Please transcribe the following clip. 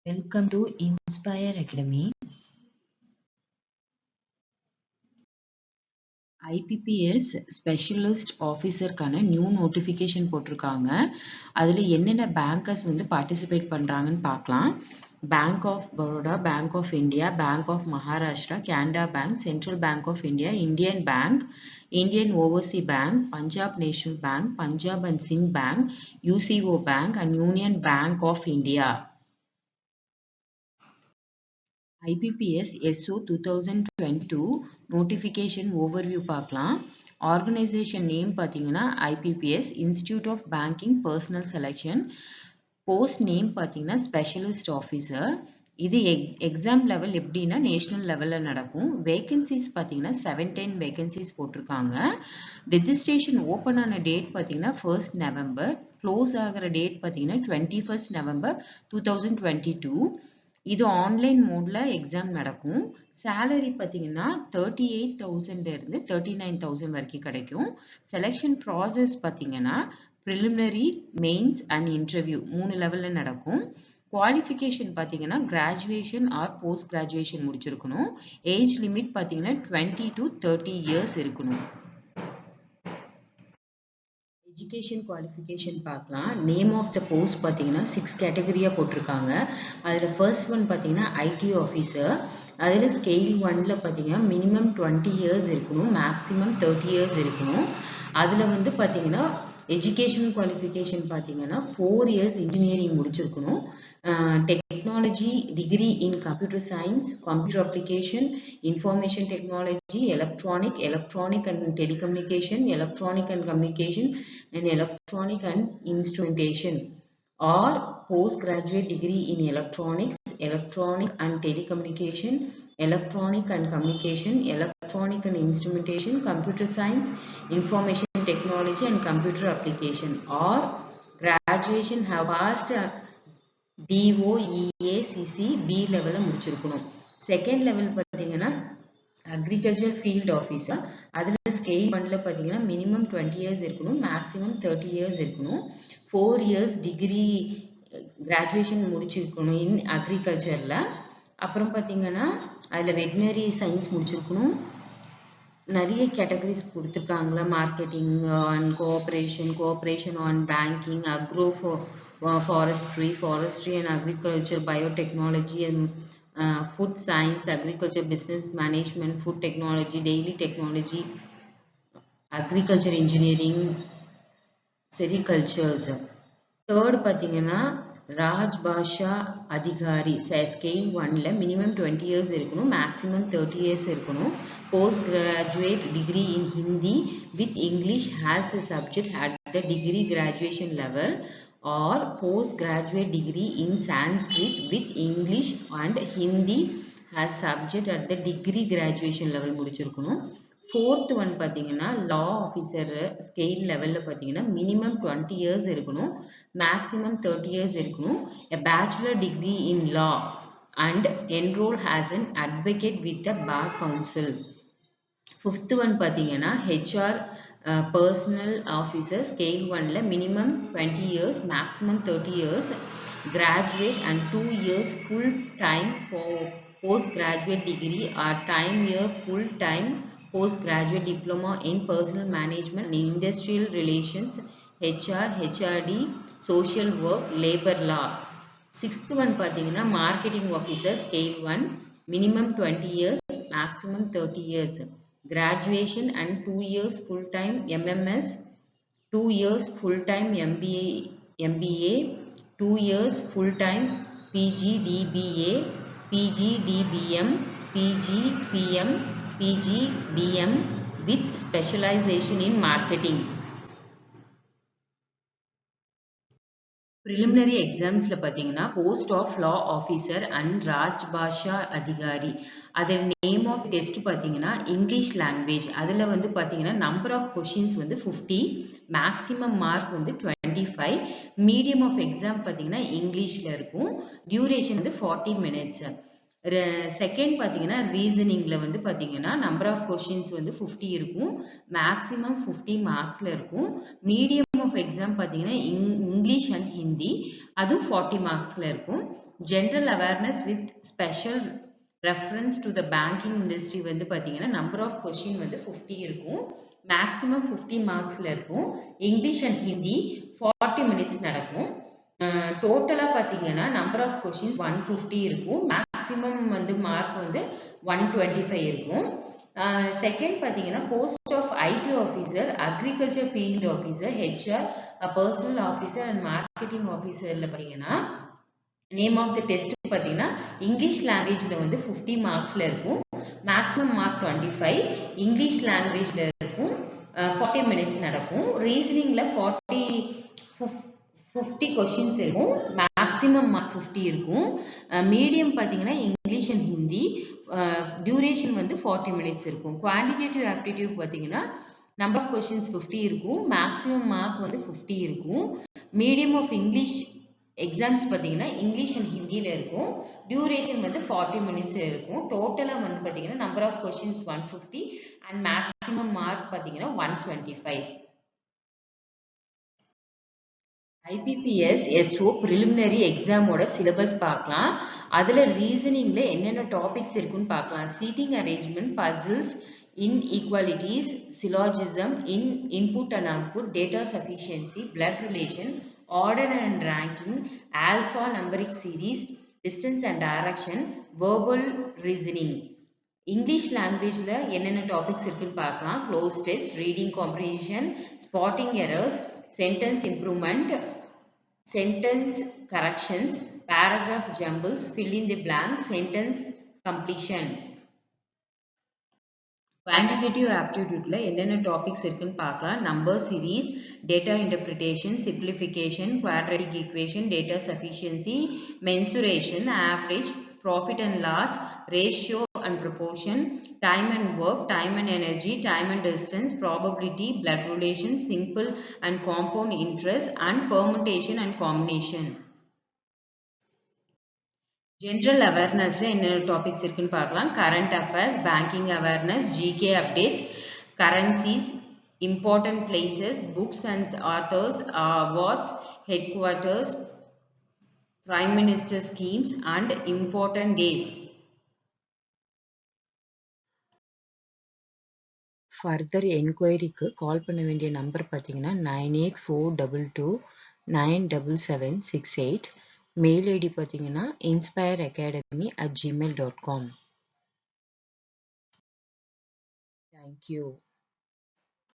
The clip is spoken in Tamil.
Welcome to Inspire Academy. IPPS specialist ஆஃபீஸருக்கான நியூ நோட்டிஃபிகேஷன் போட்டிருக்காங்க. அதில் என்னென்ன பேங்கர்ஸ் வந்து பார்ட்டிசிபேட் பண்ணுறாங்கன்னு பார்க்கலாம். Bank of Baroda, bank of India, bank of Maharashtra, Canara bank, central bank of India, Indian bank, Indian overseas bank, Punjab national bank, Punjab and Sindh bank, UCO bank and union bank of India. IPPS SO 2022 notification overview பார்க்கலாம். ஆர்கனைசேஷன் நேம் பார்த்தீங்கன்னா IPPS Institute of Banking Personal Selection. Post name பார்த்தீங்கன்னா ஸ்பெஷலிஸ்ட் ஆஃபீஸர். இது எக்ஸாம் லெவல் எப்படின்னா நேஷனல் லெவலில் நடக்கும். வேகன்சிஸ் பார்த்தீங்கன்னா 710 வேகன்சிஸ் போட்டிருக்காங்க. ரெஜிஸ்ட்ரேஷன் ஓப்பன் ஆன டேட் பார்த்தீங்கன்னா 1st November. க்ளோஸ் ஆகிற டேட் பார்த்தீங்கன்னா 21st November 2022. இது ஆன்லைன் மோட்ல எக்ஸாம் நடக்கும். சேலரி பார்த்தீங்கன்னா 38,000 இருந்து 39,000 வரைக்கும் கிடைக்கும். செலெக்ஷன் ப்ராசஸ் பார்த்தீங்கன்னா ப்ரிலிமினரி, மெயின்ஸ் அண்ட் இன்டர்வியூ 3 லெவலில் நடக்கும். குவாலிஃபிகேஷன் பார்த்தீங்கன்னா கிராஜுவேஷன் ஆர் போஸ்ட் கிராஜுவேஷன் முடிச்சிருக்கணும். ஏஜ் லிமிட் பார்த்தீங்கன்னா 20 to 30 இயர்ஸ் இருக்கணும். எஜுகேஷன் குவாலிஃபிகேஷன் பார்க்கலாம். நேம் ஆஃப் த போஸ்ட் பார்த்தீங்கன்னா 6 கேட்டகரியாக போட்டிருக்காங்க. அதில் ஃபர்ஸ்ட் ஒன் பார்த்தீங்கன்னா ஐடி ஆஃபீஸர். அதில் ஸ்கேல் 1ல் பார்த்தீங்கன்னா மினிமம் 20 இயர்ஸ் இருக்கணும், மேக்ஸிமம் 30 இயர்ஸ் இருக்கணும். அதில் வந்து பார்த்தீங்கன்னா எஜுகேஷன் குவாலிஃபிகேஷன் பார்த்தீங்கன்னா 4 இயர்ஸ் இன்ஜினியரிங் முடிச்சிருக்கணும். Technology degree in computer science, computer application, information technology, electronic and telecommunication, electronic and communication and electronic and instrumentation, or postgraduate degree in electronics, electronic and telecommunication, electronic and communication, electronic and instrumentation, computer science, information technology and computer application, or graduation have passed DOEACC B level முடிச்சிருக்கணும். செகண்ட் லெவல் பார்த்தீங்கன்னா அக்ரிகல்ச்சர் ஃபீல்ட் ஆஃபீஸர். அதில் ஸ்கேல் 1ல் பார்த்தீங்கன்னா மினிமம் 20 இயர்ஸ் இருக்கணும், மேக்ஸிமம் 30 இயர்ஸ் இருக்கணும். 4 இயர்ஸ் டிகிரி கிராஜுவேஷன் முடிச்சிருக்கணும் இன் அக்ரிகல்ச்சரில். அப்புறம் பார்த்தீங்கன்னா அதில் வெட்டினரி சயின்ஸ் முடிச்சிருக்கணும். நிறைய கேட்டகரிஸ் கொடுத்துருக்காங்களா, marketing on cooperation on banking, forestry and agriculture, biotechnology and food science, agriculture, business management, food technology, daily technology, agriculture engineering, sericultures. Third பார்த்தீங்கன்னா ராஜ்பாஷா அதிகாரி. ஸ்கேல் 1ல் மினிமம் 20 இயர்ஸ் இருக்கணும், மேக்ஸிமம் 30 இயர்ஸ் இருக்கணும். Post graduate degree in Hindi with English has a subject at the degree graduation level, or postgraduate degree in Sanskrit with English and Hindi as subject at the degree graduation level முடிச்சிருக்கணும். ஃபோர்த் ஒன் பார்த்தீங்கன்னா லா ஆஃபீஸர் ஸ்கேல் லெவலில் பார்த்தீங்கன்னா மினிமம் 20 இயர்ஸ் இருக்கணும், மேக்ஸிமம் 30 இயர்ஸ் இருக்கணும். a bachelor degree in law and enroll as an advocate with the bar council. Fifth one பார்த்தீங்கன்னா HR personal officer scale 1ல minimum 20 years, maximum 30 years, graduate and 2 years full time postgraduate degree or time year full time postgraduate diploma in personal management and industrial relations, HR, HRD, social work, labor law. Sixth one பார்த்தீங்கன்னா marketing officer scale 1 minimum 20 years, maximum 30 years. Graduation and 2 years full-time MMS, 2 years full-time MBA, 2 years full-time PGDBA, PGDBM, PGPM, PGDM with specialization in marketing. Preliminary எக்ஸாம்ஸில் பார்த்தீங்கன்னா post of law officer and Rajbhasha Adhikari. அதோட நேம் ஆஃப் டெஸ்ட் பார்த்தீங்கன்னா இங்கிலீஷ் லாங்குவேஜ். அதில் வந்து பார்த்தீங்கன்னா நம்பர் ஆஃப் கொஷின்ஸ் வந்து 50, மேக்ஸிமம் மார்க் வந்து 25. மீடியம் ஆஃப் எக்ஸாம் பார்த்தீங்கன்னா இங்கிலீஷில் இருக்கும். டியூரேஷன் வந்து 40 minutes. செகண்ட் பார்த்தீங்கன்னா ரீசனிங்கில் வந்து பார்த்தீங்கன்னா நம்பர் ஆஃப் கொஷின்ஸ் வந்து 50 இருக்கும், மேக்ஸிமம் 50 மார்க்ஸில் இருக்கும். மீடியம் ஆஃப் ஆஃப் எக்ஸாம் பார்த்தீங்கன்னா இங்கிலீஷ் அண்ட் ஹிந்தி, அதுவும் 40 மார்க்ஸில் இருக்கும். General awareness with special reference to the banking industry வந்து பார்த்தீங்கன்னா நம்பர் ஆஃப் கொஷின் வந்து 50 இருக்கும். மேக்ஸிமம் 50 மார்க்ஸில் இருக்கும். இங்கிலீஷ் அண்ட் ஹிந்தி 40 மினிட்ஸ் நடக்கும். டோட்டலாக பார்த்தீங்கன்னா நம்பர் ஆஃப் கொஷின்ஸ் 150 இருக்கும். மேக்ஸிமம் வந்து மார்க் வந்து 125 இருக்கும். செகண்ட் பார்த்தீங்கன்னா post of IT officer, agriculture field officer, HR, personnel officer and marketing ஆஃபீஸரில் பார்த்தீங்கன்னா நேம் ஆஃப் த டெஸ்ட் பார்த்தீங்கன்னா இங்கிலீஷ் லாங்குவேஜில் வந்து 50 மார்க்ஸில் இருக்கும். Maximum mark 25. இங்கிலீஷ் லாங்குவேஜில் இருக்கும். 40 மினிட்ஸ் நடக்கும். ரீசனிங்கில் 50 கொஷின்ஸ் இருக்கும். மேக்ஸிமம் மார்க் 50 இருக்கும். மீடியம் பார்த்தீங்கன்னா இங்கிலீஷ் அண்ட் ஹிந்தி, டியூரேஷன் வந்து 40 மினிட்ஸ் இருக்கும். குவான்டிடேட்டிவ் ஆப்டிடியூட் பார்த்தீங்கன்னா நம்பர் ஆஃப் கொஷின்ஸ் 50 இருக்கும். மேக்ஸிமம் மார்க் வந்து 50 இருக்கும். மீடியம் ஆஃப் இங்கிலீஷ் எக்ஸாம்ஸ் பார்த்தீங்கன்னா இங்கிலீஷ் அண்ட் ஹிந்தியில் இருக்கும். டியூரேஷன் வந்து 40 மினிட்ஸ் இருக்கும். டோட்டலாக வந்து பார்த்தீங்கன்னா number of questions 150 and maximum mark பார்த்தீங்கன்னா 125. IBPS SO ப்ரிலிமினரி எக்ஸாமோட சிலபஸ் பார்க்கலாம். அதில் ரீசனிங்கில் என்னென்ன டாபிக்ஸ் இருக்குன்னு பார்க்கலாம். Seating arrangement, puzzles, inequalities, syllogism, input and output, data sufficiency, blood relation, order and ranking, alpha numeric series, distance and direction, verbal reasoning. English லாங்குவேஜில் என்னென்ன டாபிக்ஸ் இருக்குன்னு பார்க்கலாம். Close test, reading comprehension, spotting errors, sentence improvement, sentence corrections, paragraph jumbles, fill in the blanks, sentence completion. Quantitative aptitude என்னென்ன டாபிக்ஸ் இருக்குன்னு பார்க்கலாம். Number series, data interpretation, simplification, quadratic equation, data sufficiency, mensuration, average, profit and loss, ratio and proportion, time and work, time and energy, time and distance, probability, blood relation, simple and compound interest, and permutation and combination. General awareness என்னென்ன டாபிக்ஸ் இருக்குன்னு பார்க்கலாம். current affairs, banking awareness, GK updates, currencies, important places, books and authors, awards, headquarters, prime minister schemes, and important days. Further என்கொயரிக்கு கால் பண்ண வேண்டிய நம்பர் பார்த்தீங்கன்னா 9842297768. மெயில் ஐடி பார்த்தீங்கன்னா inspireacademy@gmail.com. தேங்க்யூ.